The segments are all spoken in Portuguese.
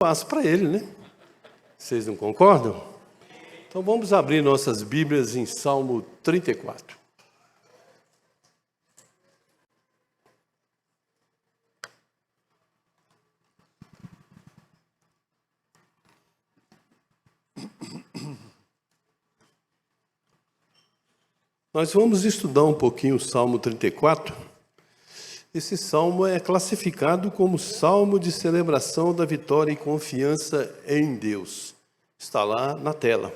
passo para ele, né? Vocês não concordam? Então vamos abrir nossas Bíblias em Salmo 34. Nós vamos estudar um pouquinho o Salmo 34. Esse salmo é classificado como salmo de celebração da vitória e confiança em Deus. Está lá na tela.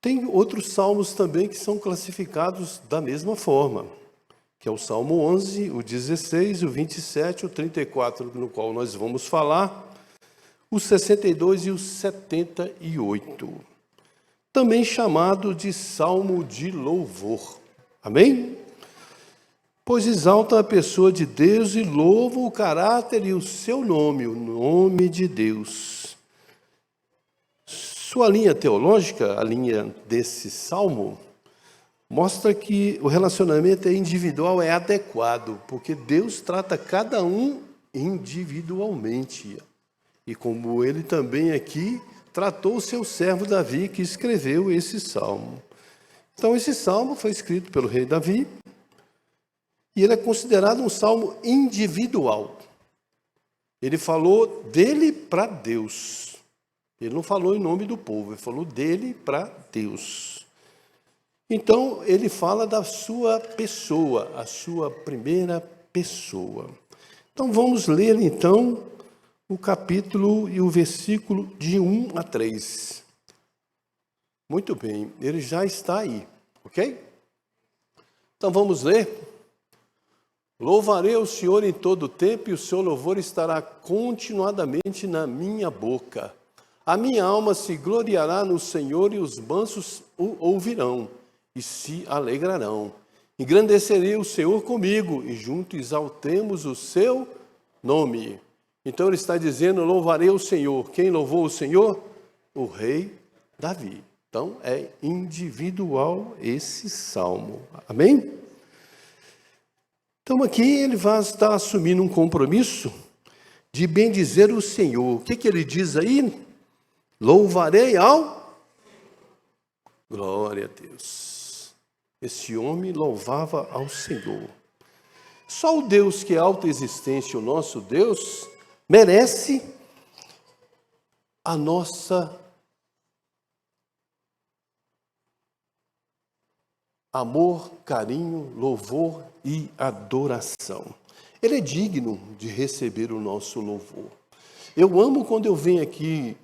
Tem outros salmos também que são classificados da mesma forma, que é o Salmo 11, o 16, o 27, o 34, no qual nós vamos falar, o 62 e o 78. Também chamado de Salmo de Louvor. Amém? Pois exalta a pessoa de Deus e louva o caráter e o seu nome, o nome de Deus. Sua linha teológica, a linha desse salmo, mostra que o relacionamento individual é adequado, porque Deus trata cada um individualmente. E como ele também aqui tratou o seu servo Davi, que escreveu esse salmo. Então, esse salmo foi escrito pelo rei Davi, e ele é considerado um salmo individual. Ele falou dele para Deus. Ele não falou em nome do povo, ele falou dele para Deus. Então, ele fala da sua pessoa, a sua primeira pessoa. Então, vamos ler, então, o capítulo e o versículo de 1 a 3. Muito bem, ele já está aí, ok? Então vamos ler. Louvarei o Senhor em todo o tempo e o seu louvor estará continuadamente na minha boca. A minha alma se gloriará no Senhor e os mansos o ouvirão e se alegrarão. Engrandecerei o Senhor comigo e juntos exaltemos o seu nome. Então ele está dizendo, louvarei o Senhor. Quem louvou o Senhor? O rei Davi. Então é individual esse salmo. Amém? Então aqui ele vai estar assumindo um compromisso de bendizer o Senhor. O que ele diz aí? Louvarei ao... Glória a Deus. Esse homem louvava ao Senhor. Só o Deus que é autoexistente, o nosso Deus, merece a nossa amor, carinho, louvor e adoração. Ele é digno de receber o nosso louvor. Eu amo quando eu venho aqui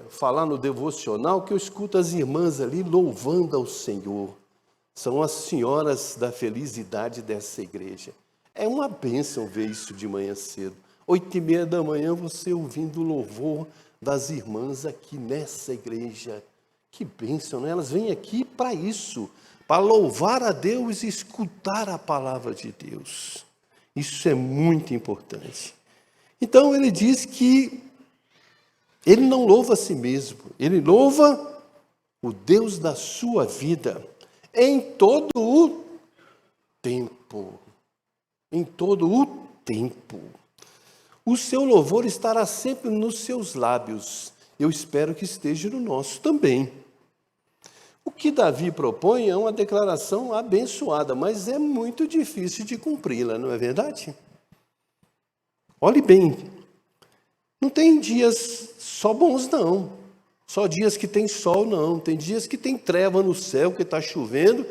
falar no devocional, que eu escuto as irmãs ali louvando ao Senhor. São as senhoras da felicidade dessa igreja. É uma bênção ver isso de manhã cedo. 8h30 da manhã, você ouvindo o louvor das irmãs aqui nessa igreja. Que bênção, né? Elas vêm aqui para isso, para louvar a Deus e escutar a palavra de Deus. Isso é muito importante. Então, ele diz que ele não louva a si mesmo, ele louva o Deus da sua vida em todo o tempo. Em todo o tempo. O seu louvor estará sempre nos seus lábios. Eu espero que esteja no nosso também. O que Davi propõe é uma declaração abençoada, mas é muito difícil de cumpri-la, não é verdade? Olhe bem, não tem dias só bons, não. Só dias que tem sol, não. Tem dias que tem treva no céu, que está chovendo,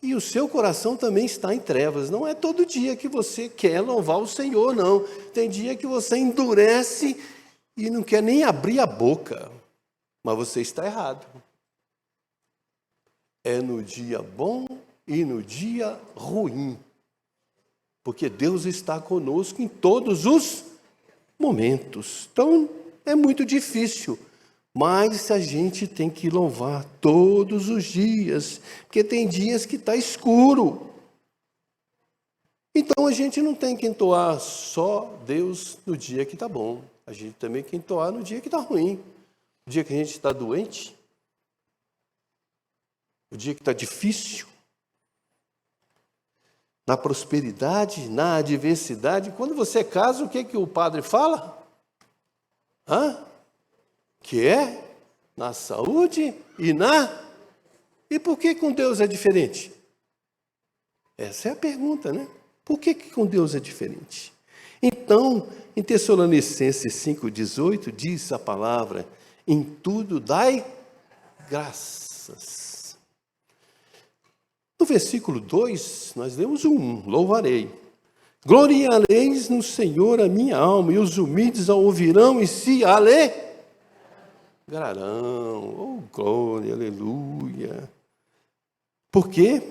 e o seu coração também está em trevas. Não é todo dia que você quer louvar o Senhor, não. Tem dia que você endurece e não quer nem abrir a boca. Mas você está errado. É no dia bom e no dia ruim. Porque Deus está conosco em todos os momentos. Então, é muito difícil. Mas a gente tem que louvar todos os dias, porque tem dias que está escuro. Então a gente não tem que entoar só Deus no dia que está bom. A gente também tem que entoar no dia que está ruim. No dia que a gente está doente. No dia que está difícil. na prosperidade, na adversidade. Quando você casa, o que o padre fala? Que é na saúde e na... E por que com Deus é diferente? Essa é a pergunta, né? Por que com Deus é diferente? Então, em Tessalonicenses 5,18, diz a palavra: em tudo dai graças. No versículo 2, nós lemos louvarei. Gloriareis no Senhor a minha alma, e os humildes a ouvirão e se alegrarão. Oh, glória, aleluia. Porque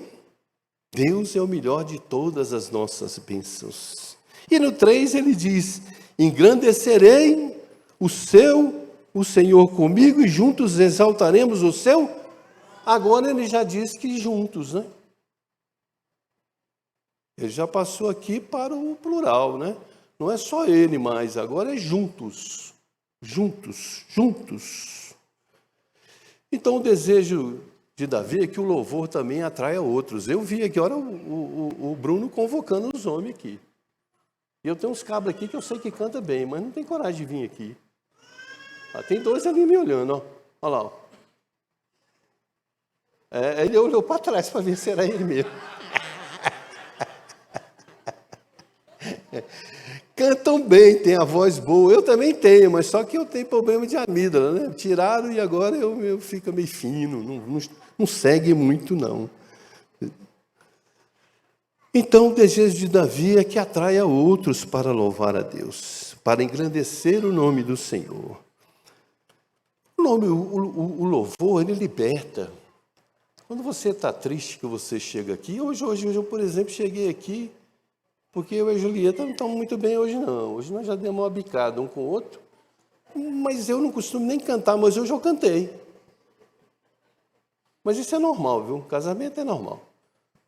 Deus é o melhor de todas as nossas bênçãos. E no 3 ele diz: engrandecerei o Senhor comigo e juntos exaltaremos o seu. Agora ele já diz que juntos, né? Ele já passou aqui para o plural, né? Não é só ele mais, agora é juntos. Juntos, juntos. Então o desejo de Davi é que o louvor também atraia outros. Eu vi aqui, olha o Bruno convocando os homens aqui. E eu tenho uns cabras aqui que eu sei que canta bem, mas não tem coragem de vir aqui. Tem dois ali me olhando, ó. Olha lá. Ó. Ele olhou para trás para ver se era ele mesmo. Cantam bem, tem a voz boa. Eu também tenho, mas só que eu tenho problema de amígdala, né? Tiraram e agora eu fico meio fino, não segue muito, não. Então, o desejo de Davi é que atraia outros para louvar a Deus, para engrandecer o nome do Senhor. O louvor, ele liberta. Quando você está triste, que você chega aqui, hoje eu, por exemplo, cheguei aqui, porque eu e a Julieta não estamos muito bem hoje, não. Hoje nós já demos uma bicada um com o outro, mas eu não costumo nem cantar, mas hoje eu cantei. Mas isso é normal, viu? Casamento é normal.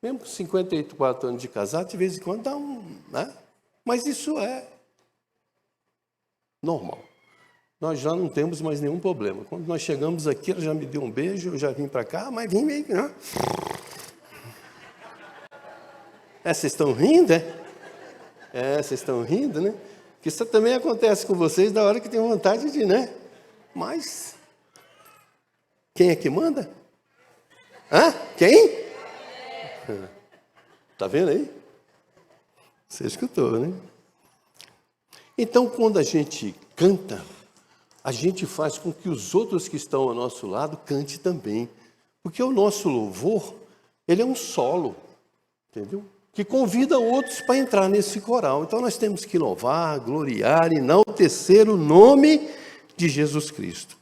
Mesmo com 54 anos de casado, de vez em quando dá né? Mas isso é normal. Nós já não temos mais nenhum problema. Quando nós chegamos aqui, ela já me deu um beijo, eu já vim para cá, mas vim meio... Né? Vocês estão rindo, é? Vocês estão rindo, né? Porque isso também acontece com vocês da hora que tem vontade de, né? Mas, quem é que manda? Quem? Tá vendo aí? Você escutou, né? Então, quando a gente canta, a gente faz com que os outros que estão ao nosso lado cante também. Porque o nosso louvor, ele é um solo, entendeu? Que convida outros para entrar nesse coral. Então, nós temos que louvar, gloriar e enaltecer o nome de Jesus Cristo.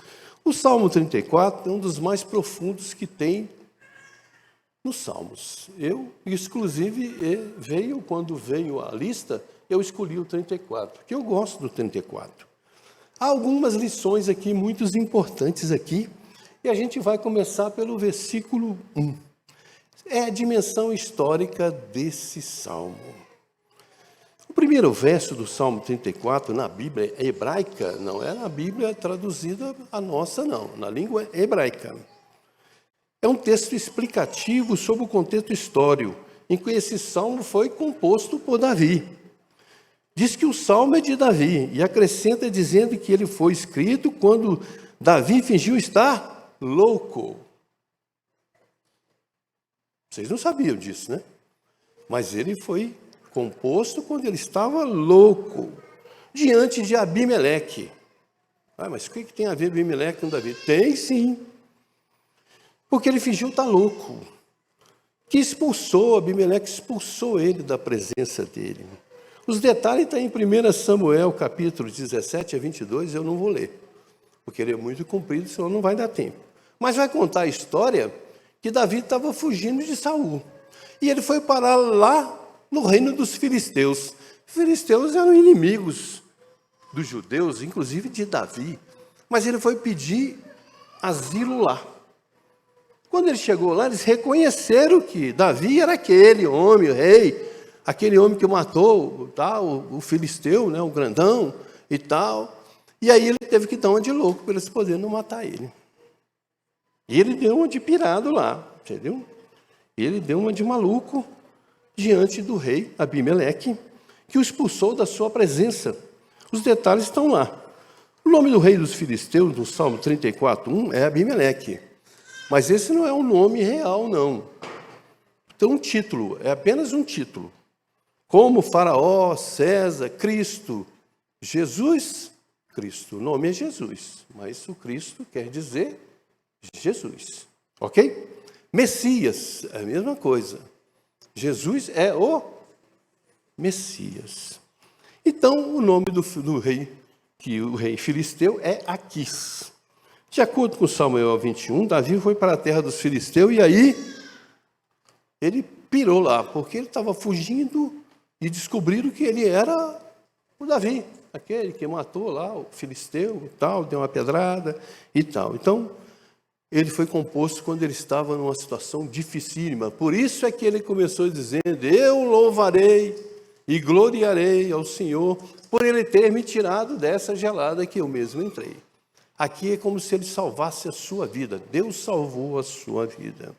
O Salmo 34 é um dos mais profundos que tem nos Salmos. Eu, inclusive, quando veio a lista, eu escolhi o 34, porque eu gosto do 34. Há algumas lições aqui, muito importantes aqui, e a gente vai começar pelo versículo 1. É a dimensão histórica desse salmo. O primeiro verso do Salmo 34, na Bíblia hebraica, não é na Bíblia traduzida a nossa, não, na língua hebraica. É um texto explicativo sobre o contexto histórico, em que esse salmo foi composto por Davi. Diz que o salmo é de Davi, e acrescenta dizendo que ele foi escrito quando Davi fingiu estar louco. Vocês não sabiam disso, né? Mas ele foi composto quando ele estava louco, diante de Abimeleque. Mas o que tem a ver Abimeleque com Davi? Tem sim. Porque ele fingiu estar louco. Que Abimeleque expulsou ele da presença dele. Os detalhes estão em 1 Samuel, capítulo 17 a 22, eu não vou ler. Porque ele é muito comprido, senão não vai dar tempo. Mas vai contar a história que Davi estava fugindo de Saul. E ele foi parar lá no reino dos filisteus. Os filisteus eram inimigos dos judeus, inclusive de Davi. Mas ele foi pedir asilo lá. Quando ele chegou lá, eles reconheceram que Davi era aquele homem, o rei, aquele homem que matou o filisteu, né, o grandão e tal. E aí ele teve que dar uma de louco para eles poderem não matar ele. E ele deu uma de pirado lá, entendeu? Ele deu uma de maluco diante do rei Abimeleque, que o expulsou da sua presença. Os detalhes estão lá. O nome do rei dos filisteus, no Salmo 34:1, é Abimeleque. Mas esse não é um nome real, não. Então, um título, é apenas um título. Como Faraó, César, Cristo, Jesus, Cristo. O nome é Jesus, mas o Cristo quer dizer Jesus. Ok? Messias, é a mesma coisa. Jesus é o Messias. Então, o nome do rei, que o rei filisteu, é Aquis. De acordo com Samuel 21, Davi foi para a terra dos filisteus e aí ele pirou lá, porque ele estava fugindo e descobriram que ele era o Davi, aquele que matou lá o filisteu e tal, deu uma pedrada e tal. Então, ele foi composto quando ele estava numa situação dificílima. Por isso é que ele começou dizendo: eu louvarei e gloriarei ao Senhor por ele ter me tirado dessa gelada que eu mesmo entrei. Aqui é como se ele salvasse a sua vida. Deus salvou a sua vida.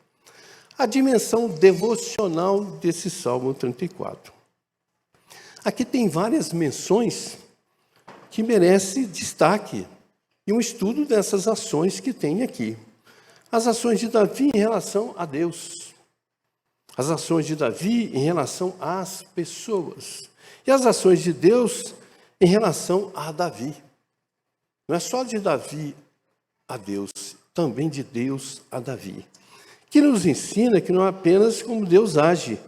A dimensão devocional desse Salmo 34. Aqui tem várias menções que merecem destaque e um estudo dessas ações que tem aqui. As ações de Davi em relação a Deus. As ações de Davi em relação às pessoas. E as ações de Deus em relação a Davi. Não é só de Davi a Deus, também de Deus a Davi. Que nos ensina que não é apenas como Deus age,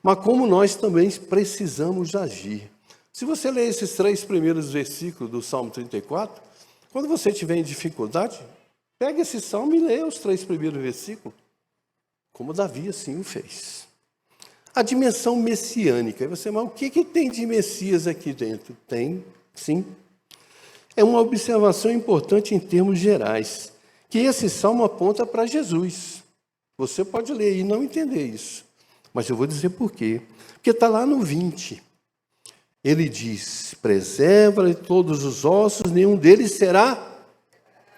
mas como nós também precisamos agir. Se você ler esses 3 primeiros versículos do Salmo 34, quando você tiver em dificuldade, pega esse salmo e lê os 3 primeiros versículos, como Davi assim o fez. A dimensão messiânica. Mas o que tem de Messias aqui dentro? Tem, sim. É uma observação importante em termos gerais, que esse salmo aponta para Jesus. Você pode ler e não entender isso, mas eu vou dizer por quê. Porque está lá no 20. Ele diz: preserva todos os ossos, nenhum deles será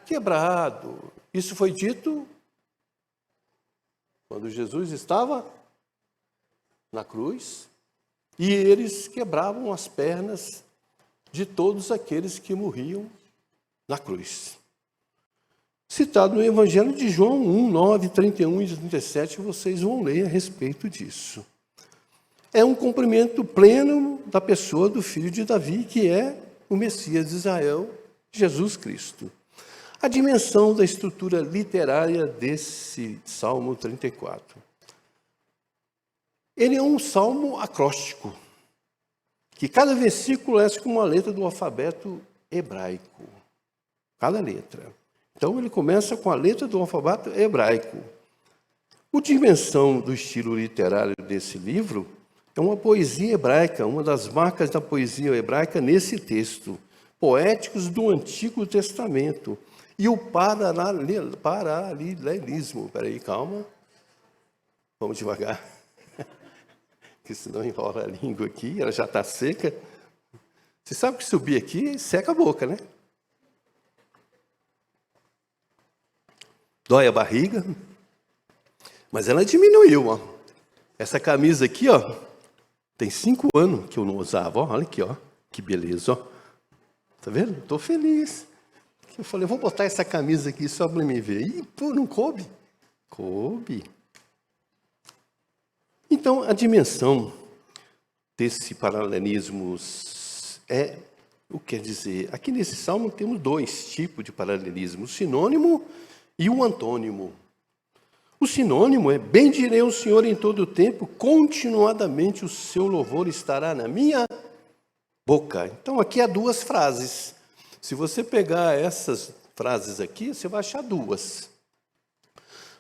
quebrado. Isso foi dito quando Jesus estava na cruz e eles quebravam as pernas de todos aqueles que morriam na cruz. Citado no Evangelho de João 1, 9, 31 e 37, vocês vão ler a respeito disso. É um cumprimento pleno da pessoa do filho de Davi, que é o Messias de Israel, Jesus Cristo. A dimensão da estrutura literária desse Salmo 34. Ele é um salmo acróstico, que cada versículo é com uma letra do alfabeto hebraico. Cada letra. Então, ele começa com a letra do alfabeto hebraico. A dimensão do estilo literário desse livro é uma poesia hebraica, uma das marcas da poesia hebraica nesse texto. Poéticos do Antigo Testamento. E o paralelismo. Peraí, calma. Vamos devagar. Porque senão enrola a língua aqui, ela já está seca. Você sabe que subir aqui seca a boca, né? Dói a barriga. Mas ela diminuiu, ó. Essa camisa aqui, ó, tem 5 anos que eu não usava. Ó, olha aqui, ó. Que beleza, ó. Tá vendo? Estou feliz. Eu falei, vou botar essa camisa aqui só para me ver. E, pô, não coube? Coube. Então, a dimensão desse paralelismo é o que quer dizer. Aqui nesse salmo temos 2 tipos de paralelismo, o sinônimo e o antônimo. O sinônimo é: bendirei o Senhor em todo o tempo, continuadamente o seu louvor estará na minha boca. Então, aqui há 2 frases. Se você pegar essas frases aqui, você vai achar 2.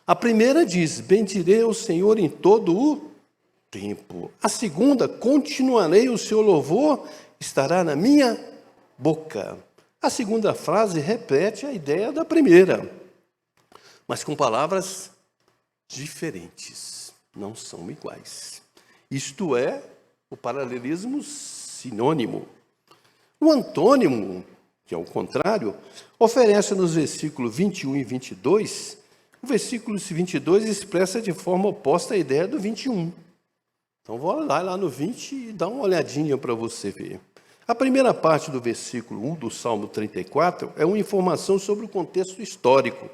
A primeira diz: bendirei o Senhor em todo o tempo. A segunda: continuarei o seu louvor, estará na minha boca. A segunda frase repete a ideia da primeira, mas com palavras diferentes, não são iguais. Isto é o paralelismo sinônimo. O antônimo, que é o contrário, oferece nos versículos 21 e 22, o versículo 22 expressa de forma oposta a ideia do 21. Então, vai lá no 20 e dá uma olhadinha para você ver. A primeira parte do versículo 1 do Salmo 34 é uma informação sobre o contexto histórico,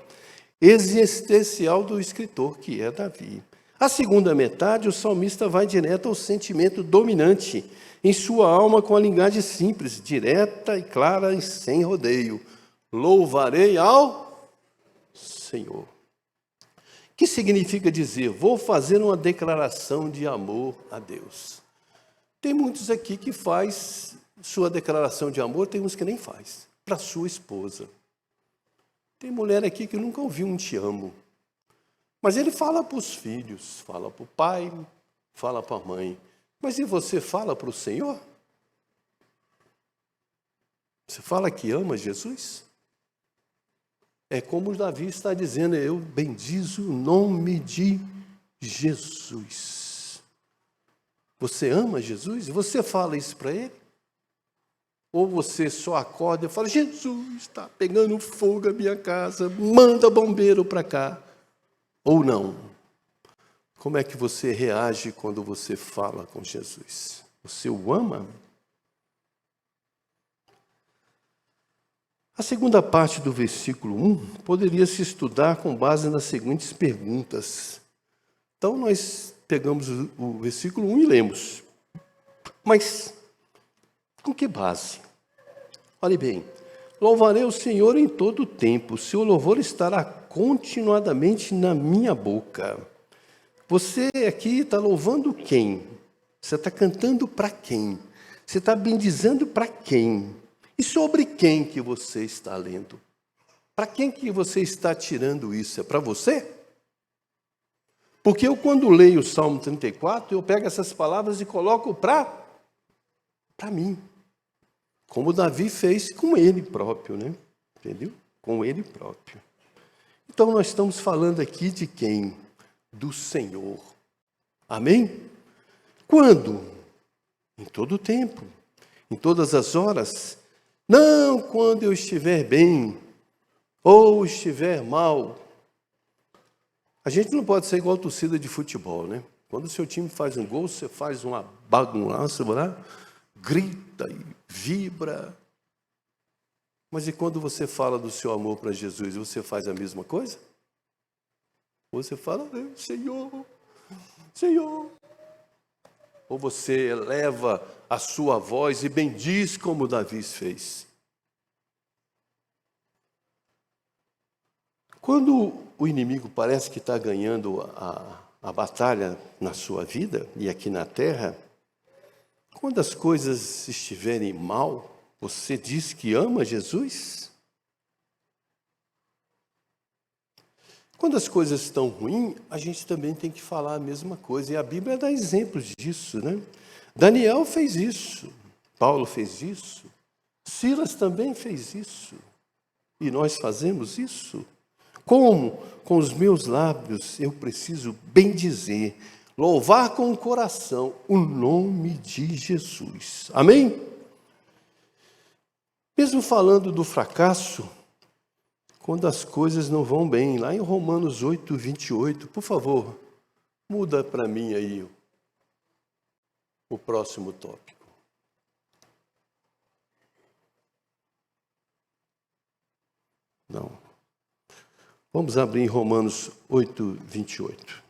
existencial do escritor, que é Davi. A segunda metade, o salmista vai direto ao sentimento dominante em sua alma com a linguagem simples, direta e clara e sem rodeio. Louvarei ao Senhor. Que significa dizer, vou fazer uma declaração de amor a Deus. Tem muitos aqui que faz sua declaração de amor, tem uns que nem faz, para sua esposa. Tem mulher aqui que nunca ouviu um te amo. Mas ele fala para os filhos, fala para o pai, fala para a mãe. Mas e você fala para o Senhor? Você fala que ama Jesus? É como Davi está dizendo, eu bendizo o nome de Jesus. Você ama Jesus? Você fala isso para ele? Ou você só acorda e fala, Jesus, está pegando fogo a minha casa, manda bombeiro para cá. Ou não? Como é que você reage quando você fala com Jesus? Você o ama? A segunda parte do versículo 1 poderia se estudar com base nas seguintes perguntas. Então, nós pegamos o versículo 1 e lemos. Mas, com que base? Olhe bem, louvarei o Senhor em todo o tempo, seu louvor estará continuadamente na minha boca. Você aqui está louvando quem? Você está cantando para quem? Você está bendizendo para quem? E sobre quem que você está lendo? Para quem que você está tirando isso? É para você? Porque eu, quando leio o Salmo 34, eu pego essas palavras e coloco para mim. Como Davi fez com ele próprio, né? Entendeu? Com ele próprio. Então, nós estamos falando aqui de quem? Do Senhor. Amém? Quando? Em todo o tempo. Em todas as horas. Não quando eu estiver bem ou estiver mal. A gente não pode ser igual a torcida de futebol, né? Quando o seu time faz um gol, você faz uma bagunça, né? Grita e vibra. Mas e quando você fala do seu amor para Jesus, você faz a mesma coisa? Você fala, Senhor, Senhor. Ou você eleva a sua voz e bendiz como Davi fez. Quando o inimigo parece que está ganhando a batalha na sua vida e aqui na terra, quando as coisas estiverem mal, você diz que ama Jesus? Quando as coisas estão ruins, a gente também tem que falar a mesma coisa. E a Bíblia dá exemplos disso, né? Daniel fez isso, Paulo fez isso, Silas também fez isso. E nós fazemos isso. Como? Com os meus lábios eu preciso bendizer, louvar com o coração o nome de Jesus. Amém? Mesmo falando do fracasso, quando as coisas não vão bem, lá em Romanos 8, 28, por favor, muda para mim aí o próximo tópico. Não. Vamos abrir em Romanos 8, 28.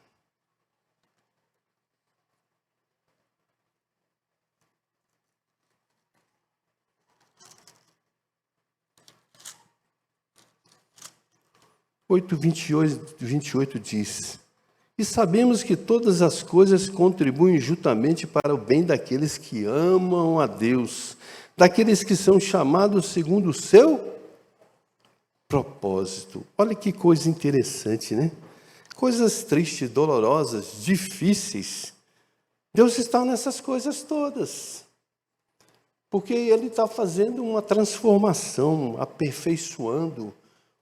Oito, 28 diz: E sabemos que todas as coisas contribuem juntamente para o bem daqueles que amam a Deus, daqueles que são chamados segundo o seu propósito. Olha que coisa interessante, né? Coisas tristes, dolorosas, difíceis. Deus está nessas coisas todas. Porque Ele está fazendo uma transformação, aperfeiçoando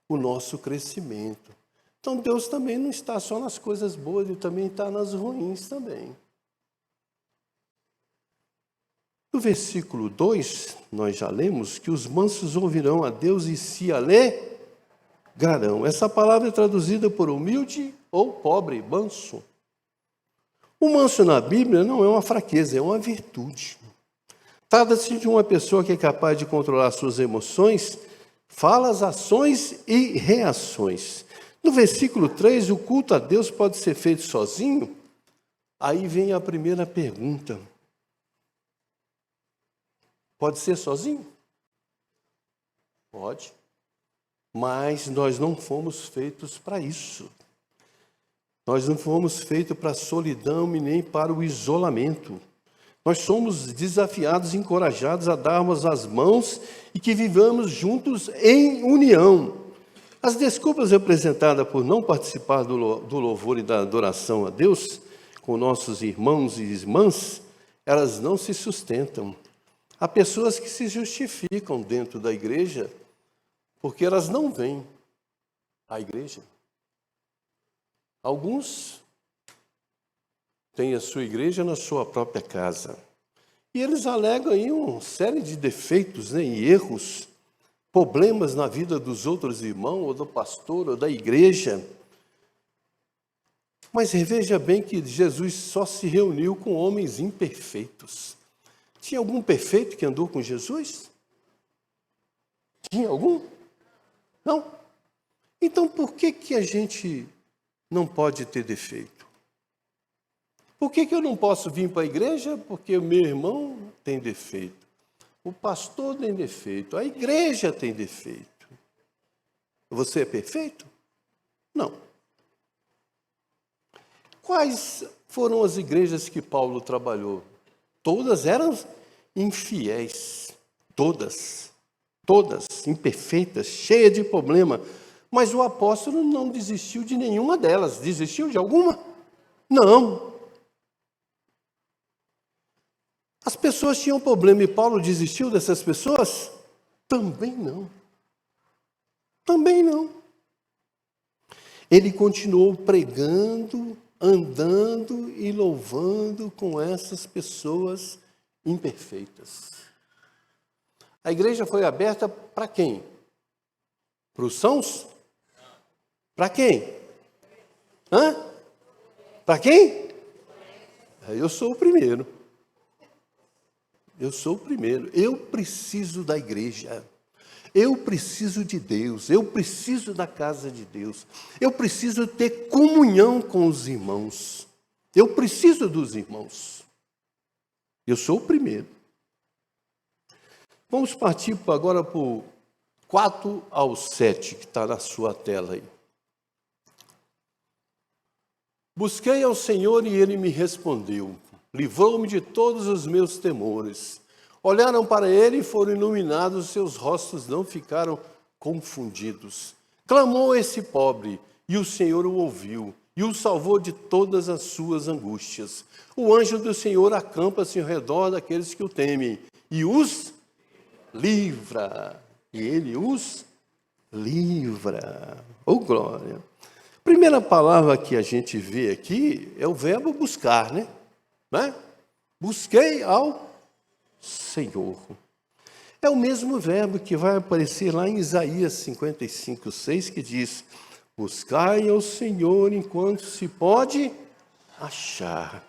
o nosso crescimento. Então Deus também não está só nas coisas boas, Ele também está nas ruins também. No versículo 2, nós já lemos que os mansos ouvirão a Deus e se alegrarão. Essa palavra é traduzida por humilde ou pobre, manso. O manso na Bíblia não é uma fraqueza, é uma virtude. Trata-se de uma pessoa que é capaz de controlar suas emoções, falas, ações e reações. No versículo 3, o culto a Deus pode ser feito sozinho? Aí vem a primeira pergunta. Pode ser sozinho? Pode. Mas nós não fomos feitos para isso. Nós não fomos feitos para a solidão e nem para o isolamento. Nós somos desafiados e encorajados a darmos as mãos e que vivamos juntos em união. As desculpas apresentadas por não participar do louvor e da adoração a Deus com nossos irmãos e irmãs, elas não se sustentam. Há pessoas que se justificam dentro da igreja porque elas não vêm à igreja. Alguns têm a sua igreja na sua própria casa. E eles alegam aí uma série de defeitos, e erros, problemas na vida dos outros irmãos, ou do pastor, ou da igreja. Mas veja bem que Jesus só se reuniu com homens imperfeitos. Tinha algum perfeito que andou com Jesus? Tinha algum? Não? Então por que a gente não pode ter defeito? Por que eu não posso vir para a igreja? Porque o meu irmão tem defeito. O pastor tem defeito. A igreja tem defeito. Você é perfeito? Não. Quais foram as igrejas que Paulo trabalhou? Todas eram infiéis. Todas imperfeitas, cheias de problema. Mas o apóstolo não desistiu de nenhuma delas. Desistiu de alguma? Não. As pessoas tinham problema e Paulo desistiu dessas pessoas? Também não. Também não. Ele continuou pregando, andando e louvando com essas pessoas imperfeitas. A igreja foi aberta para quem? Para os sãos? Para quem? Para quem? Eu sou o primeiro. Eu sou o primeiro. Eu preciso da igreja. Eu preciso de Deus. Eu preciso da casa de Deus. Eu preciso ter comunhão com os irmãos. Eu preciso dos irmãos. Eu sou o primeiro. Vamos partir agora para o 4 ao 7, que está na sua tela aí. Busquei ao Senhor e Ele me respondeu. Livrou-me de todos os meus temores. Olharam para Ele e foram iluminados, seus rostos não ficaram confundidos. Clamou esse pobre, e o Senhor o ouviu, e o salvou de todas as suas angústias. O anjo do Senhor acampa-se ao redor daqueles que o temem, e os livra. E Ele os livra. Oh, glória! A primeira palavra que a gente vê aqui é o verbo buscar, né? Busquei ao Senhor. É o mesmo verbo que vai aparecer lá em Isaías 55, 6, que diz: buscai ao Senhor enquanto se pode achar.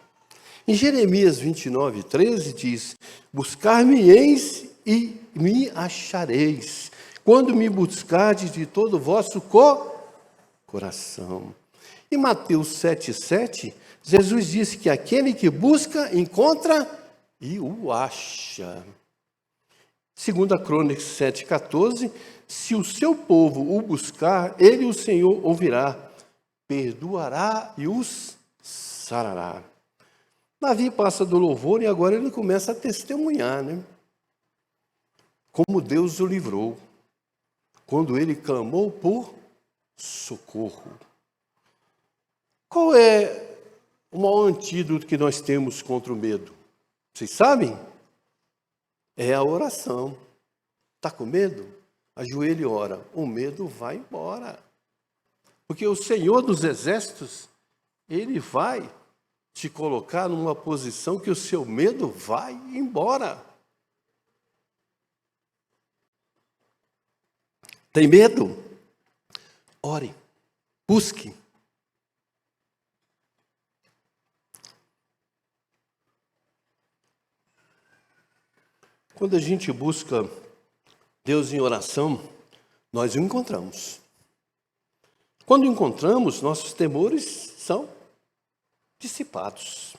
Em Jeremias 29, 13 diz: buscar-me-eis e me achareis, quando me buscardes de todo o vosso coração. Em Mateus 7,7, Jesus disse que aquele que busca, encontra e o acha. 2 Crônicas 7,14, se o seu povo o buscar, ele, o Senhor, ouvirá, perdoará e os sarará. Davi passa do louvor e agora ele começa a testemunhar, como Deus o livrou, quando ele clamou por socorro. Qual é o maior antídoto que nós temos contra o medo? Vocês sabem? É a oração. Está com medo? Ajoelhe e ora. O medo vai embora. Porque o Senhor dos Exércitos, Ele vai te colocar numa posição que o seu medo vai embora. Tem medo? Ore. Busque. Quando a gente busca Deus em oração, nós o encontramos. Quando encontramos, nossos temores são dissipados.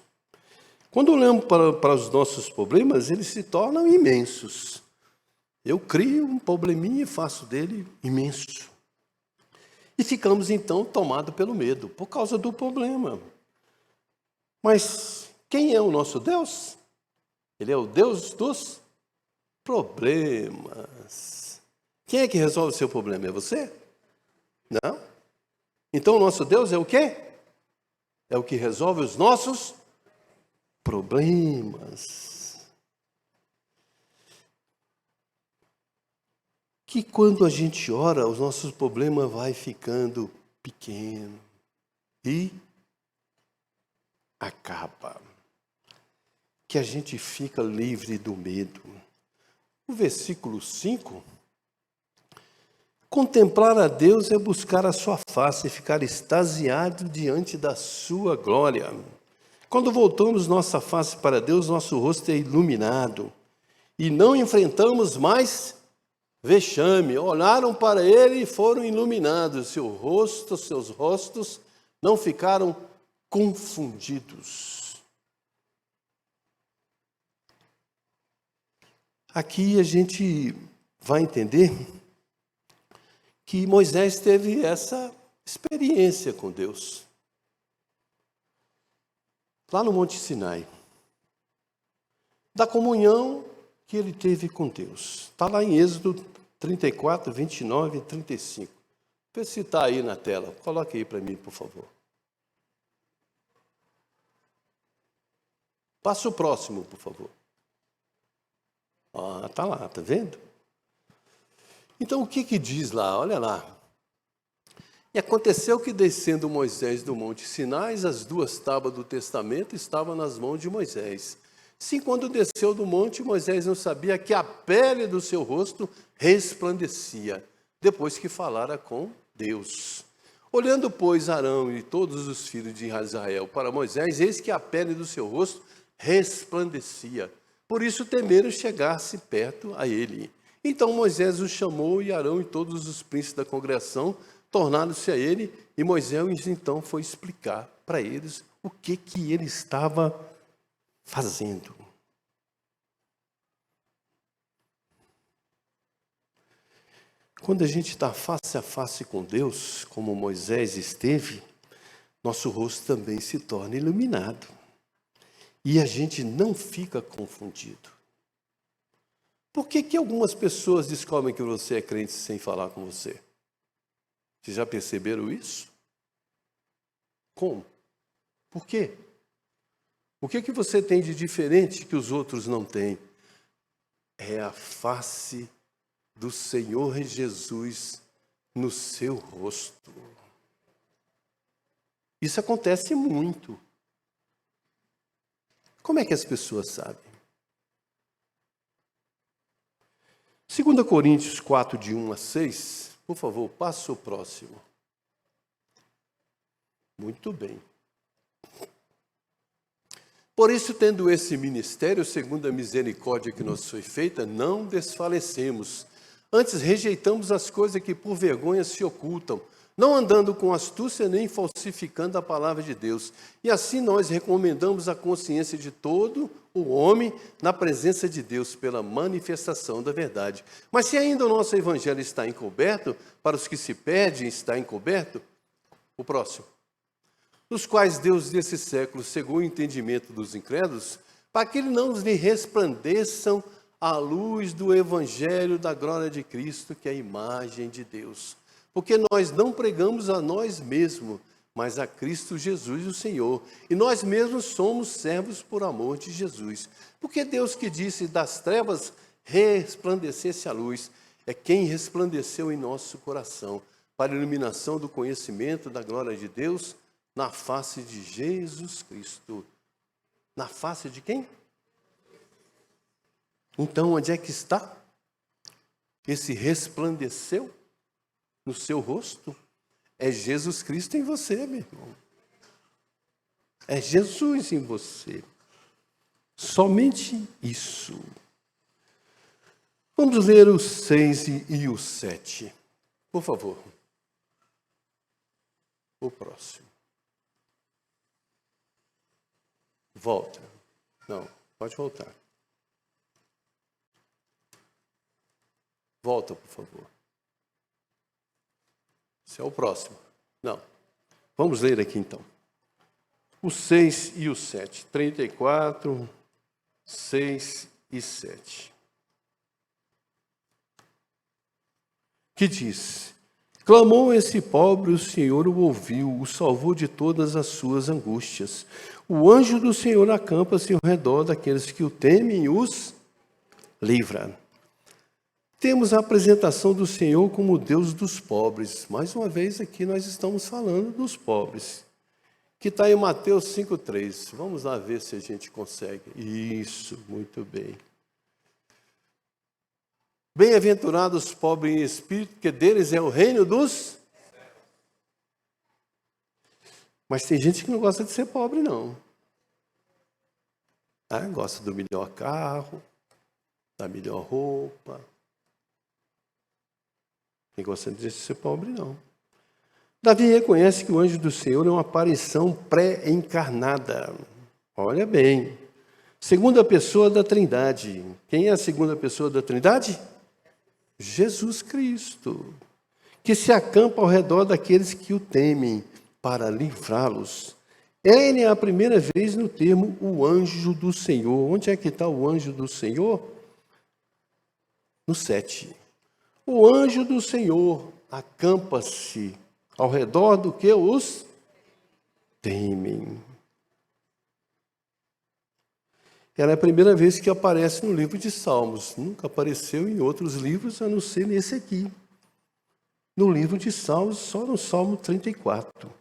Quando olhamos para os nossos problemas, eles se tornam imensos. Eu crio um probleminha e faço dele imenso. E ficamos então tomados pelo medo, por causa do problema. Mas quem é o nosso Deus? Ele é o Deus dos problemas. Quem é que resolve o seu problema? É você? Não? Então o nosso Deus é o quê? É o que resolve os nossos problemas. Que quando a gente ora, os nossos problemas vai ficando pequeno e acaba. Que a gente fica livre do medo. O versículo 5, contemplar a Deus é buscar a sua face e ficar extasiado diante da sua glória. Quando voltamos nossa face para Deus, nosso rosto é iluminado e não enfrentamos mais vexame. Olharam para ele e foram iluminados. Seus rostos não ficaram confundidos. Aqui a gente vai entender que Moisés teve essa experiência com Deus. Lá no Monte Sinai. Da comunhão que ele teve com Deus. Está lá em Êxodo 34, 29 e 35. Vê se está aí na tela. Coloque aí para mim, por favor. Passa o próximo, por favor. Está lá, está vendo? Então, o que diz lá? Olha lá. E aconteceu que, descendo Moisés do Monte Sinai, as 2 tábuas do testamento estavam nas mãos de Moisés. Sim, quando desceu do monte, Moisés não sabia que a pele do seu rosto resplandecia, depois que falara com Deus. Olhando, pois, Arão e todos os filhos de Israel para Moisés, eis que a pele do seu rosto resplandecia. Por isso temeram chegar-se perto a ele. Então Moisés os chamou, e Arão e todos os príncipes da congregação tornaram-se a ele, e Moisés então foi explicar para eles o que ele estava fazendo. Quando a gente está face a face com Deus, como Moisés esteve, nosso rosto também se torna iluminado. E a gente não fica confundido. Por que algumas pessoas descobrem que você é crente sem falar com você? Vocês já perceberam isso? Como? Por quê? O que você tem de diferente que os outros não têm? É a face do Senhor Jesus no seu rosto. Isso acontece muito. Como é que as pessoas sabem? 2 Coríntios 4, de 1 a 6, por favor, passa o próximo. Muito bem. Por isso, tendo esse ministério, segundo a misericórdia que nos foi feita, não desfalecemos. Antes rejeitamos as coisas que por vergonha se ocultam, não andando com astúcia nem falsificando a palavra de Deus. E assim nós recomendamos a consciência de todo o homem na presença de Deus pela manifestação da verdade. Mas se ainda o nosso evangelho está encoberto, para os que se perdem está encoberto, o próximo. Nos quais Deus desse século cegou o entendimento dos incrédulos, para que não lhe resplandeçam a luz do evangelho da glória de Cristo, que é a imagem de Deus. Porque nós não pregamos a nós mesmos, mas a Cristo Jesus, o Senhor. E nós mesmos somos servos por amor de Jesus. Porque Deus que disse, das trevas resplandecesse a luz, é quem resplandeceu em nosso coração, para a iluminação do conhecimento da glória de Deus, na face de Jesus Cristo. Na face de quem? Então, onde é que está? Esse resplandeceu no seu rosto? É Jesus Cristo em você, meu irmão. É Jesus em você. Somente isso. Vamos ler o 6 e o 7. Por favor. O próximo. Volta. Não, pode voltar. Volta, por favor. Esse é o próximo. Não. Vamos ler aqui então. O 6 e o 7. 34, 6 e 7. Que diz: clamou esse pobre, o Senhor o ouviu, o salvou de todas as suas angústias. O anjo do Senhor acampa-se ao redor daqueles que o temem e os livra. Temos a apresentação do Senhor como Deus dos pobres. Mais uma vez aqui nós estamos falando dos pobres, que está em Mateus 5,3. Vamos lá ver se a gente consegue. Isso, muito bem. Bem-aventurados os pobres em espírito, porque deles é o reino dos... Mas tem gente que não gosta de ser pobre, não. Gosta do melhor carro, da melhor roupa. Quem gosta de ser pobre, não. Davi reconhece que o anjo do Senhor é uma aparição pré-encarnada. Olha bem. Segunda pessoa da Trindade. Quem é a segunda pessoa da Trindade? Jesus Cristo, que se acampa ao redor daqueles que o temem para livrá-los. Ele é a primeira vez no termo o anjo do Senhor. Onde é que está o anjo do Senhor? No 7. O anjo do Senhor acampa-se ao redor do que os temem. Ela é a primeira vez que aparece no livro de Salmos. Nunca apareceu em outros livros, a não ser nesse aqui. No livro de Salmos, só no Salmo 34.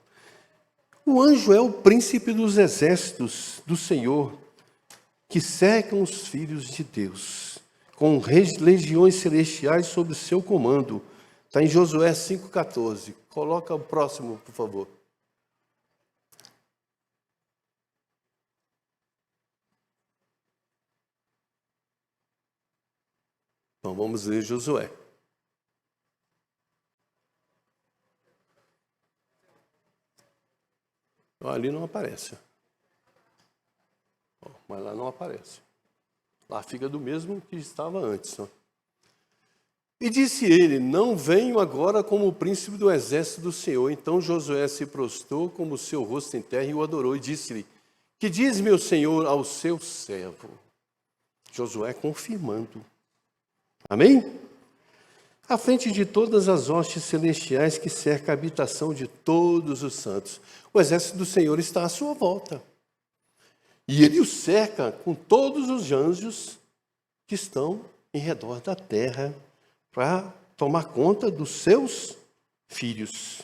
O anjo é o príncipe dos exércitos do Senhor, que cercam os filhos de Deus, com legiões celestiais sob seu comando. Está em Josué 5,14. Coloca o próximo, por favor. Então, vamos ler Josué. Ali não aparece. Mas lá não aparece. Lá fica do mesmo que estava antes. E disse ele: não venho agora como o príncipe do exército do Senhor. Então Josué se prostrou como o seu rosto em terra e o adorou. E disse-lhe: que diz meu senhor ao seu servo? Josué confirmando. Amém? À frente de todas as hostes celestiais que cercam a habitação de todos os santos. O exército do Senhor está à sua volta. E ele o cerca com todos os anjos que estão em redor da terra para tomar conta dos seus filhos.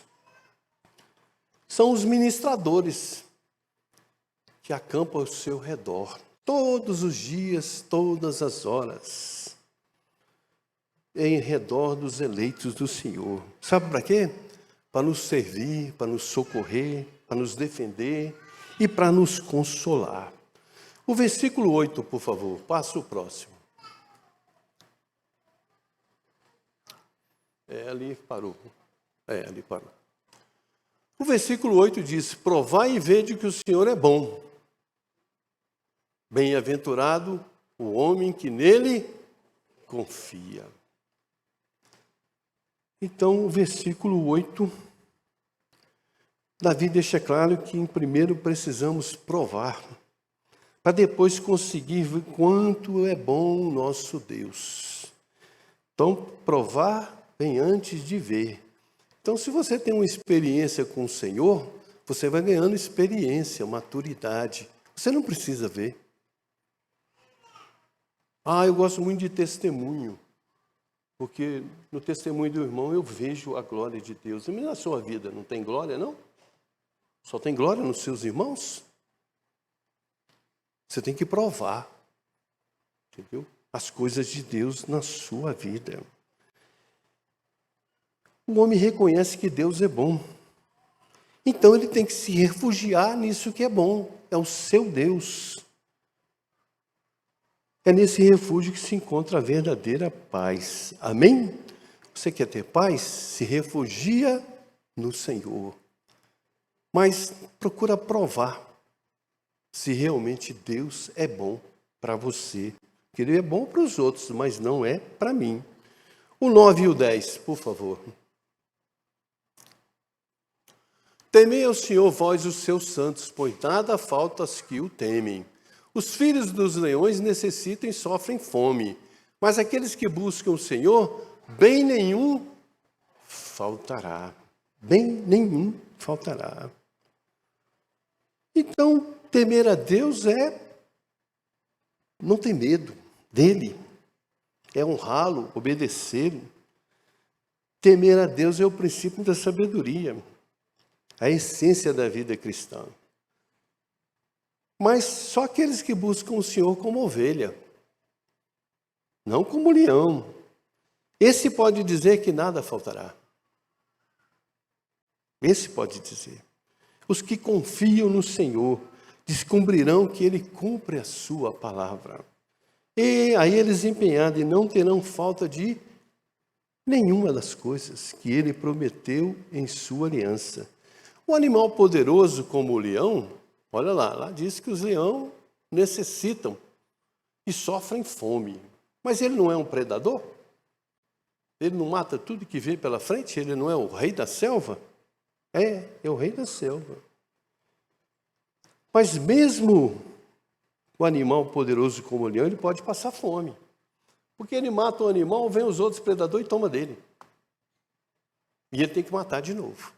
São os ministradores que acampam ao seu redor, todos os dias, todas as horas, em redor dos eleitos do Senhor. Sabe para quê? Para nos servir, para nos socorrer, para nos defender e para nos consolar. O versículo 8, por favor, passa o próximo. Ali parou. Ali parou. O versículo 8 diz: provai e vede que o Senhor é bom. Bem-aventurado o homem que nele confia. Então, o versículo 8, Davi deixa claro que primeiro precisamos provar, para depois conseguir ver quanto é bom o nosso Deus. Então, provar vem antes de ver. Então, se você tem uma experiência com o Senhor, você vai ganhando experiência, maturidade. Você não precisa ver. Eu gosto muito de testemunho, porque no testemunho do irmão eu vejo a glória de Deus. E na sua vida não tem glória, não? Só tem glória nos seus irmãos? Você tem que provar, entendeu? As coisas de Deus na sua vida. O homem reconhece que Deus é bom. Então ele tem que se refugiar nisso que é bom. É o seu Deus. É nesse refúgio que se encontra a verdadeira paz. Amém? Você quer ter paz? Se refugia no Senhor. Mas procura provar se realmente Deus é bom para você. Porque Ele é bom para os outros, mas não é para mim. O 9 e o 10, por favor. Temei ao Senhor, vós os seus santos, pois nada falta aos que o temem. Os filhos dos leões necessitam e sofrem fome, mas aqueles que buscam o Senhor, bem nenhum faltará. Bem nenhum faltará. Então, temer a Deus é não ter medo dele, é honrá-lo, obedecê-lo. Temer a Deus é o princípio da sabedoria, a essência da vida cristã. Mas só aqueles que buscam o Senhor como ovelha, não como leão. Esse pode dizer que nada faltará. Esse pode dizer. Os que confiam no Senhor descobrirão que Ele cumpre a sua palavra. E aí eles empenhados e não terão falta de nenhuma das coisas que Ele prometeu em sua aliança. O animal poderoso como o leão, olha lá diz que os leões necessitam e sofrem fome. Mas ele não é um predador? Ele não mata tudo que vem pela frente? Ele não é o rei da selva? É o rei da selva. Mas mesmo o animal poderoso como o leão, ele pode passar fome. Porque ele mata o animal, vem os outros predadores e toma dele. E ele tem que matar de novo.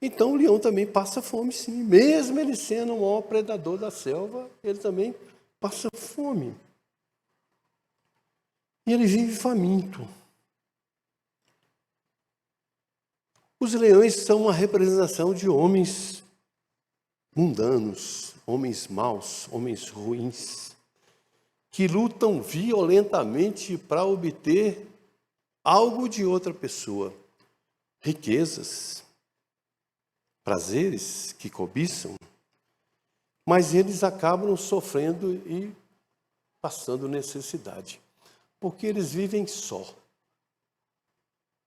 Então o leão também passa fome, sim. Mesmo ele sendo o maior predador da selva, ele também passa fome. E ele vive faminto. Os leões são uma representação de homens mundanos, homens maus, homens ruins, que lutam violentamente para obter algo de outra pessoa. Riquezas, prazeres que cobiçam, mas eles acabam sofrendo e passando necessidade, porque eles vivem só.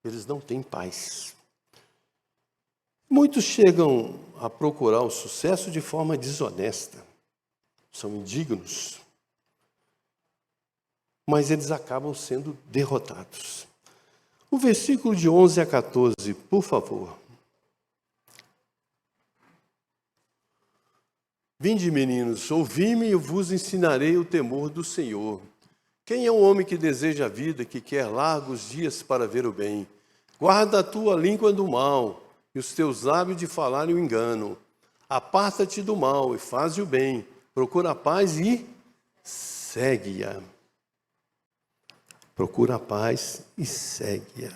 Eles não têm paz. Muitos chegam a procurar o sucesso de forma desonesta, são indignos, mas eles acabam sendo derrotados. O versículo de 11 a 14, por favor. Vinde, meninos, ouvi-me e eu vos ensinarei o temor do Senhor. Quem é o homem que deseja a vida, que quer largos dias para ver o bem? Guarda a tua língua do mal e os teus lábios de falar o engano. Aparta-te do mal e faze o bem. Procura a paz e segue-a. Procura a paz e segue-a.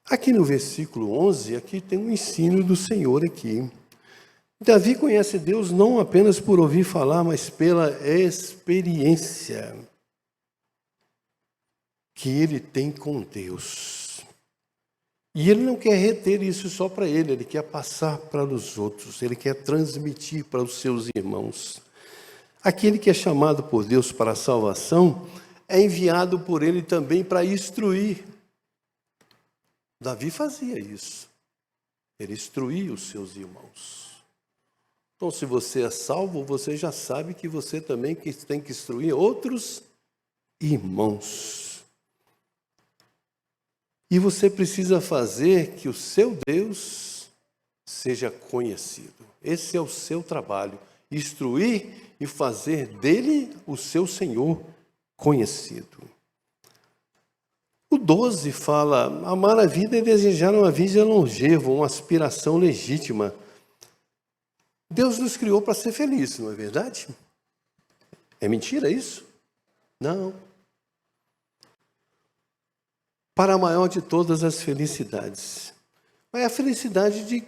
Aqui no versículo 11, aqui tem um ensino do Senhor aqui. Davi conhece Deus não apenas por ouvir falar, mas pela experiência que ele tem com Deus. E ele não quer reter isso só para ele quer passar para os outros, ele quer transmitir para os seus irmãos. Aquele que é chamado por Deus para a salvação é enviado por ele também para instruir. Davi fazia isso. Ele instruía os seus irmãos. Então, se você é salvo, você já sabe que você também tem que instruir outros irmãos. E você precisa fazer que o seu Deus seja conhecido. Esse é o seu trabalho. Instruir e fazer dele o seu Senhor conhecido. O 12 fala, amar a vida e desejar uma vida longeva, uma aspiração legítima. Deus nos criou para ser feliz, não é verdade? É mentira isso? Não. Para a maior de todas as felicidades. Mas é a felicidade de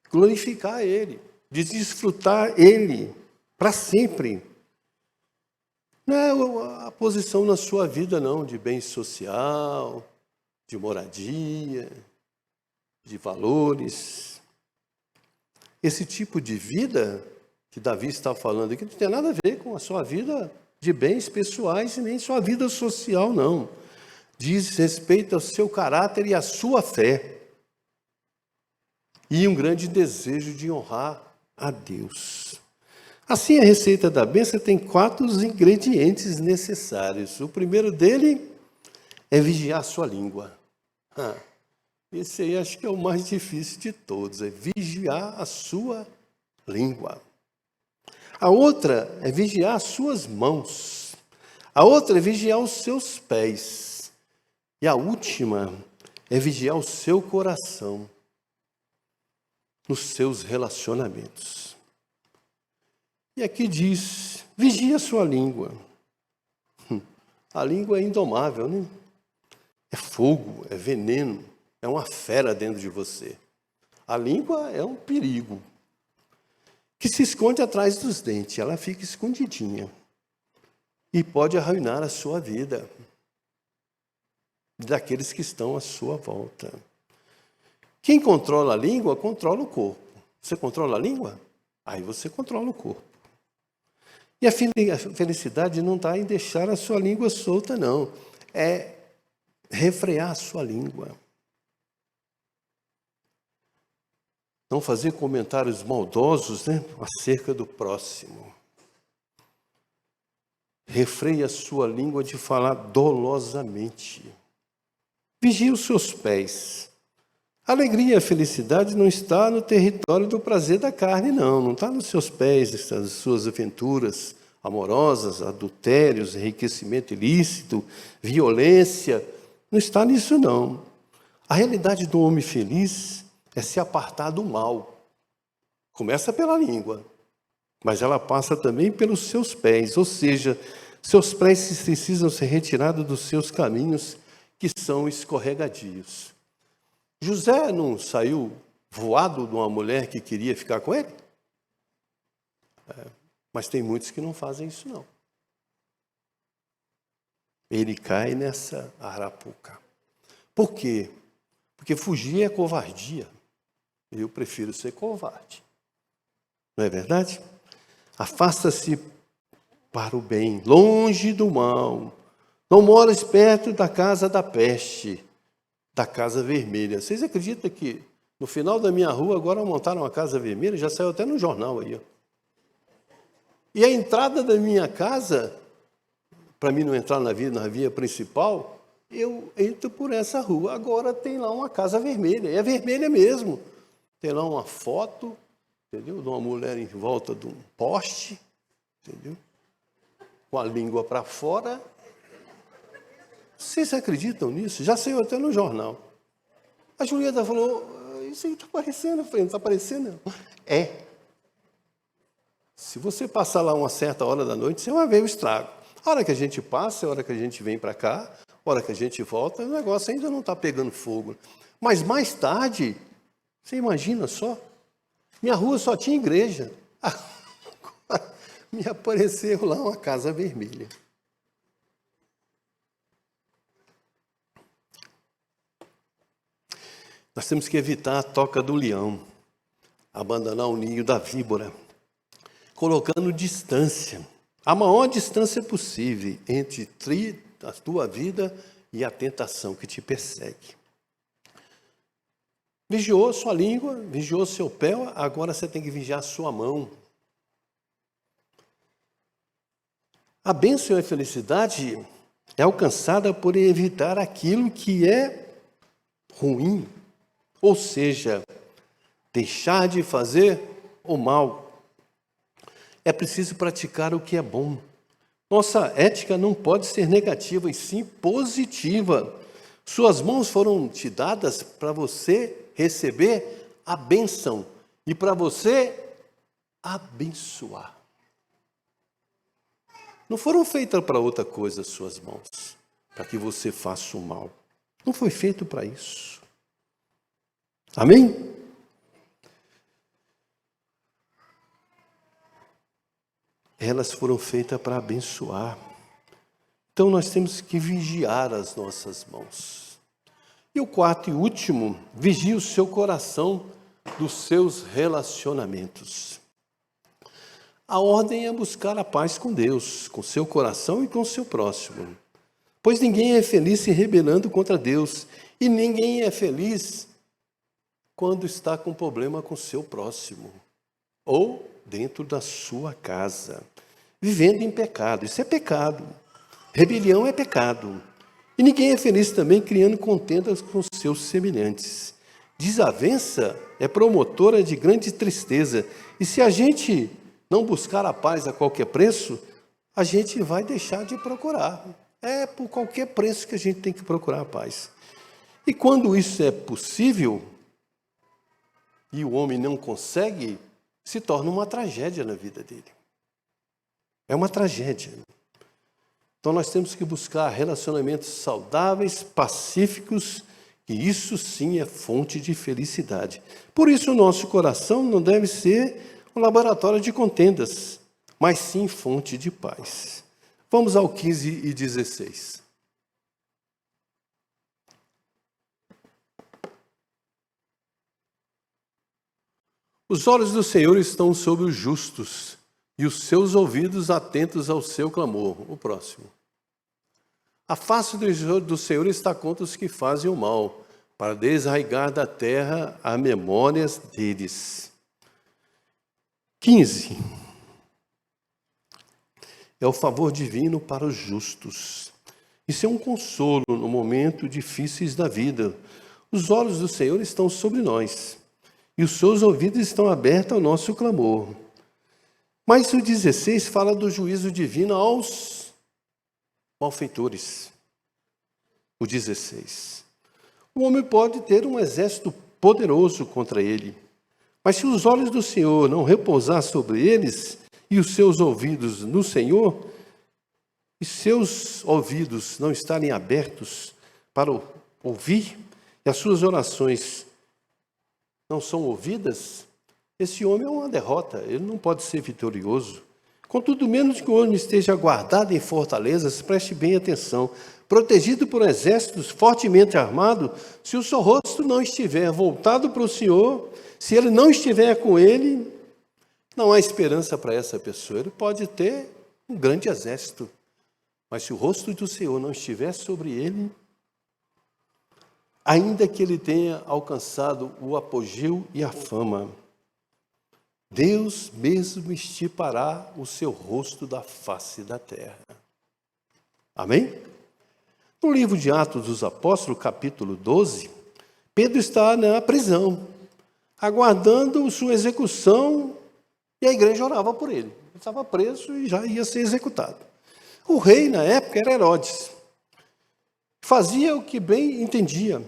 glorificar Ele, de desfrutar Ele para sempre. Não é a posição na sua vida, não, de bem social, de moradia, de valores. Esse tipo de vida que Davi está falando aqui não tem nada a ver com a sua vida de bens pessoais e nem sua vida social, não. Diz respeito ao seu caráter e à sua fé. E um grande desejo de honrar a Deus. Assim, a receita da bênção tem 4 ingredientes necessários. O primeiro dele é vigiar a sua língua. Esse aí acho que é o mais difícil de todos, é vigiar a sua língua. A outra é vigiar as suas mãos. A outra é vigiar os seus pés. E a última é vigiar o seu coração nos seus relacionamentos. E aqui diz, vigia a sua língua. A língua é indomável, né? É fogo, é veneno, é uma fera dentro de você. A língua é um perigo que se esconde atrás dos dentes, ela fica escondidinha e pode arruinar a sua vida daqueles que estão à sua volta. Quem controla a língua, controla o corpo. Você controla a língua? Aí você controla o corpo. E a felicidade não está em deixar a sua língua solta, não. É refrear a sua língua. Não fazer comentários maldosos, né, acerca do próximo. Refreie a sua língua de falar dolosamente. Vigie os seus pés. A alegria e a felicidade não está no território do prazer da carne, não. Não está nos seus pés, nas suas aventuras amorosas, adultérios, enriquecimento ilícito, violência. Não está nisso, não. A realidade do homem feliz é se apartar do mal. Começa pela língua, mas ela passa também pelos seus pés. Ou seja, seus pés precisam ser retirados dos seus caminhos que são escorregadios. José não saiu voado de uma mulher que queria ficar com ele? Mas tem muitos que não fazem isso, não. Ele cai nessa arapuca. Por quê? Porque fugir é covardia. Eu prefiro ser covarde. Não é verdade? Afasta-se para o bem, longe do mal. Não moras perto da casa da peste, da casa vermelha. Vocês acreditam que no final da minha rua agora montaram uma casa vermelha? Já saiu até no jornal aí. Ó. E a entrada da minha casa, para mim não entrar na via principal, eu entro por essa rua. Agora tem lá uma casa vermelha. É vermelha mesmo. Tem lá uma foto, entendeu? De uma mulher em volta de um poste, entendeu? Com a língua para fora. Vocês acreditam nisso? Já saiu até no jornal. A Julieta falou, isso aí está aparecendo. Eu falei, não está aparecendo, não. É. Se você passar lá uma certa hora da noite, você vai ver o estrago. A hora que a gente passa, a hora que a gente vem para cá, a hora que a gente volta, o negócio ainda não está pegando fogo. Mas mais tarde, você imagina só, minha rua só tinha igreja. Agora, me apareceu lá uma casa vermelha. Nós temos que evitar a toca do leão, abandonar o ninho da víbora, colocando distância, a maior distância possível entre a tua vida e a tentação que te persegue. Vigiou sua língua, vigiou seu pé, agora você tem que vigiar sua mão. A bênção e a felicidade é alcançada por evitar aquilo que é ruim. Ou seja, deixar de fazer o mal. É preciso praticar o que é bom. Nossa ética não pode ser negativa, e sim positiva. Suas mãos foram te dadas para você receber a bênção e para você abençoar. Não foram feitas para outra coisa as suas mãos, para que você faça o mal. Não foi feito para isso. Amém? Elas foram feitas para abençoar. Então nós temos que vigiar as nossas mãos. E o quarto e último, vigie o seu coração dos seus relacionamentos. A ordem é buscar a paz com Deus, com seu coração e com seu próximo. Pois ninguém é feliz se rebelando contra Deus, e ninguém é feliz quando está com problema com seu próximo, ou dentro da sua casa, vivendo em pecado. Isso é pecado. Rebelião é pecado. E ninguém é feliz também criando contendas com seus semelhantes. Desavença é promotora de grande tristeza. E se a gente não buscar a paz a qualquer preço, a gente vai deixar de procurar. É por qualquer preço que a gente tem que procurar a paz. E quando isso é possível, e o homem não consegue, se torna uma tragédia na vida dele. É uma tragédia. Então nós temos que buscar relacionamentos saudáveis, pacíficos, e isso sim é fonte de felicidade. Por isso o nosso coração não deve ser um laboratório de contendas, mas sim fonte de paz. Vamos ao 15 e 16. Os olhos do Senhor estão sobre os justos, e os seus ouvidos atentos ao seu clamor. O próximo. A face do Senhor está contra os que fazem o mal, para desarraigar da terra as memórias deles. 15. É o favor divino para os justos. Isso é um consolo no momento difíceis da vida. Os olhos do Senhor estão sobre nós, e os seus ouvidos estão abertos ao nosso clamor. Mas o 16 fala do juízo divino aos malfeitores. O 16. O homem pode ter um exército poderoso contra ele, mas se os olhos do Senhor não repousar sobre eles e os seus ouvidos no Senhor, e seus ouvidos não estarem abertos para ouvir, e as suas orações não são ouvidas, esse homem é uma derrota, ele não pode ser vitorioso. Contudo, menos que o homem esteja guardado em fortalezas, preste bem atenção, protegido por exércitos fortemente armados, se o seu rosto não estiver voltado para o Senhor, se ele não estiver com ele, não há esperança para essa pessoa. Ele pode ter um grande exército, mas se o rosto do Senhor não estiver sobre ele, ainda que ele tenha alcançado o apogeu e a fama, Deus mesmo extirpará o seu rosto da face da terra. Amém? No livro de Atos dos Apóstolos, capítulo 12, Pedro está na prisão, aguardando sua execução, e a igreja orava por ele. Ele estava preso e já ia ser executado. O rei, na época, era Herodes. Fazia o que bem entendia.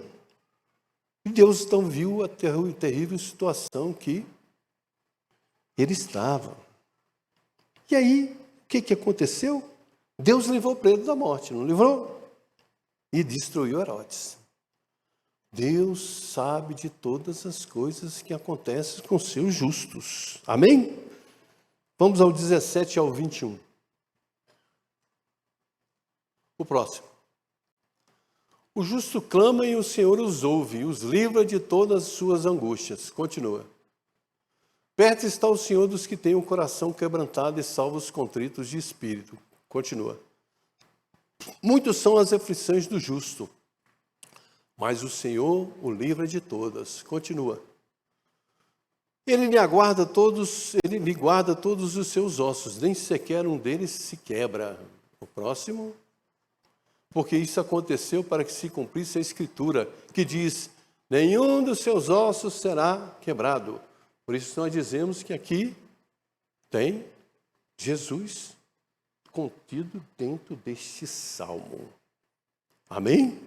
E Deus então viu a terrível situação que ele estava. E aí, o que aconteceu? Deus livrou Pedro da morte, não livrou? E destruiu Herodes. Deus sabe de todas as coisas que acontecem com seus justos. Amém? Vamos ao 17 ao 21. O próximo. O justo clama e o Senhor os ouve, e os livra de todas as suas angústias. Continua. Perto está o Senhor dos que têm o coração quebrantado e salva os contritos de espírito. Continua. Muitos são as aflições do justo, mas o Senhor o livra de todas. Continua. Ele lhe guarda todos os seus ossos, nem sequer um deles se quebra. O próximo. Porque isso aconteceu para que se cumprisse a Escritura, que diz, nenhum dos seus ossos será quebrado. Por isso nós dizemos que aqui tem Jesus contido dentro deste salmo. Amém?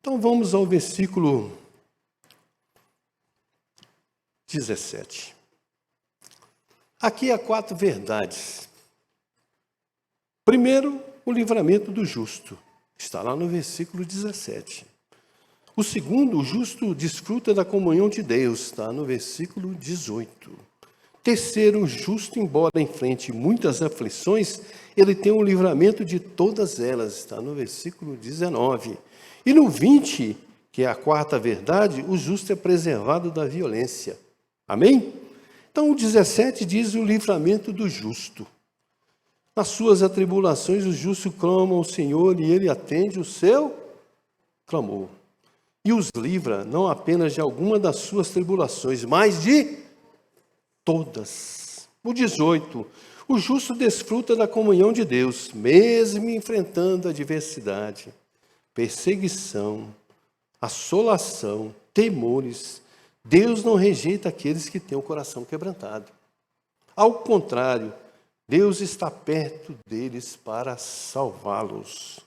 Então vamos ao versículo 17. Aqui há 4 verdades. Primeiro, o livramento do justo. Está lá no versículo 17. O segundo, o justo desfruta da comunhão de Deus. Está no versículo 18. Terceiro, o justo, embora enfrente muitas aflições, ele tem um livramento de todas elas. Está no versículo 19. E no 20, que é a 4ª verdade, o justo é preservado da violência. Amém? Então, o 17 diz o livramento do justo. Nas suas atribulações, o justo clama ao Senhor e ele atende o seu clamor. E os livra não apenas de alguma das suas tribulações, mas de todas. O 18. O justo desfruta da comunhão de Deus, mesmo enfrentando adversidade, perseguição, assolação, temores. Deus não rejeita aqueles que têm o coração quebrantado. Ao contrário, Deus está perto deles para salvá-los.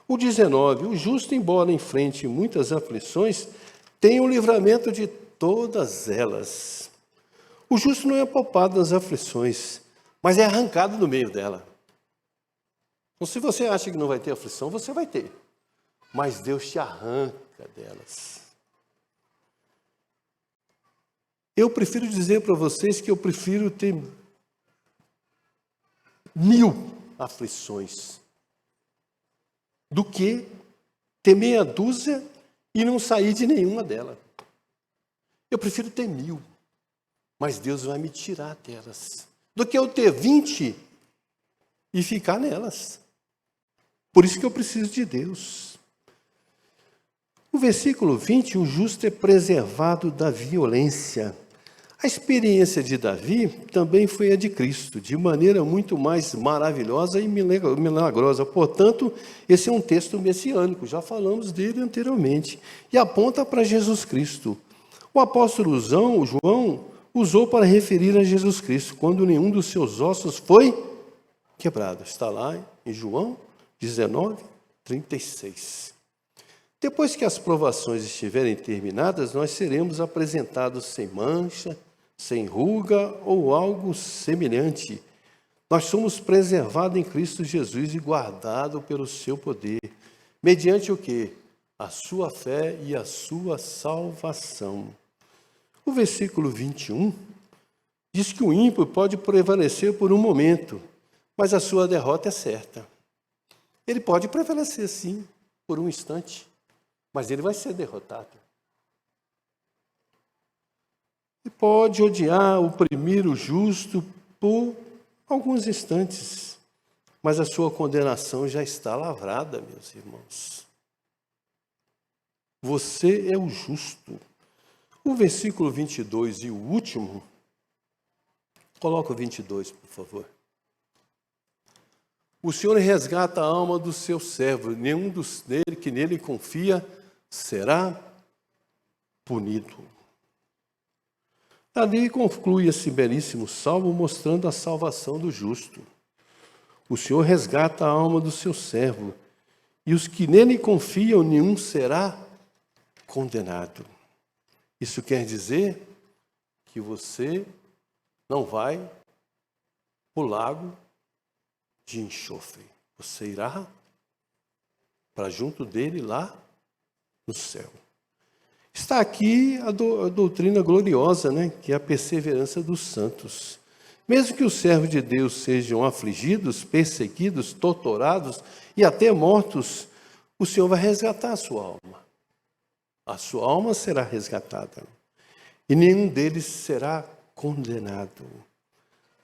O 19. O justo, embora enfrente muitas aflições, tem o livramento de todas elas. O justo não é poupado das aflições, mas é arrancado do meio dela. Então, se você acha que não vai ter aflição, você vai ter. Mas Deus te arranca delas. Eu prefiro dizer para vocês que eu prefiro ter 1000 aflições do que ter meia dúzia e não sair de nenhuma delas. Eu prefiro ter 1000, mas Deus vai me tirar delas, do que eu ter 20 e ficar nelas. Por isso que eu preciso de Deus. No versículo 20, o justo é preservado da violência. A experiência de Davi também foi a de Cristo, de maneira muito mais maravilhosa e milagrosa. Portanto, esse é um texto messiânico, já falamos dele anteriormente, e aponta para Jesus Cristo. O apóstolo João usou para referir a Jesus Cristo, quando nenhum dos seus ossos foi quebrado. Está lá em João 19, 36. Depois que as provações estiverem terminadas, nós seremos apresentados sem mancha, sem ruga ou algo semelhante. Nós somos preservados em Cristo Jesus e guardados pelo seu poder. Mediante o quê? A sua fé e a sua salvação. O versículo 21 diz que o ímpio pode prevalecer por um momento, mas a sua derrota é certa. Ele pode prevalecer, sim, por um instante, mas ele vai ser derrotado. E pode odiar, oprimir o justo por alguns instantes, mas a sua condenação já está lavrada, meus irmãos. Você é o justo. O versículo 22 e o último, coloca o 22, por favor. O Senhor resgata a alma do seu servo, nenhum dos que nele confia será punido. Ali conclui esse belíssimo salmo mostrando a salvação do justo. O Senhor resgata a alma do seu servo, e os que nele confiam, nenhum será condenado. Isso quer dizer que você não vai para o lago de enxofre. Você irá para junto dele lá no céu. Está aqui a doutrina gloriosa, né? Que é a perseverança dos santos. Mesmo que os servos de Deus sejam afligidos, perseguidos, torturados e até mortos, o Senhor vai resgatar a sua alma. A sua alma será resgatada. E nenhum deles será condenado.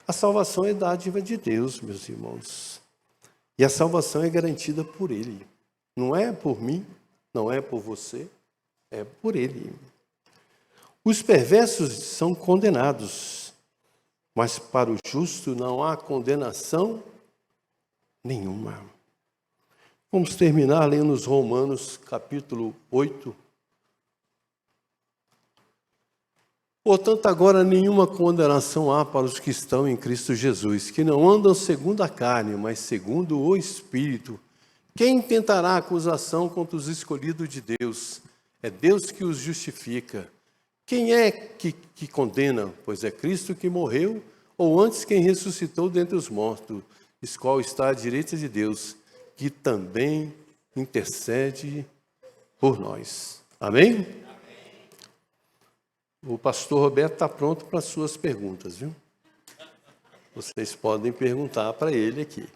A salvação é dádiva de Deus, meus irmãos. E a salvação é garantida por Ele. Não é por mim, não é por você, é por Ele. Os perversos são condenados, mas para o justo não há condenação nenhuma. Vamos terminar lendo os Romanos, capítulo 8. Portanto, agora nenhuma condenação há para os que estão em Cristo Jesus, que não andam segundo a carne, mas segundo o Espírito. Quem tentará acusação contra os escolhidos de Deus? É Deus que os justifica. Quem é que condena? Pois é Cristo que morreu, ou antes quem ressuscitou dentre os mortos, o qual está à direita de Deus, que também intercede por nós. Amém? O pastor Roberto está pronto para as suas perguntas, viu? Vocês podem perguntar para ele aqui.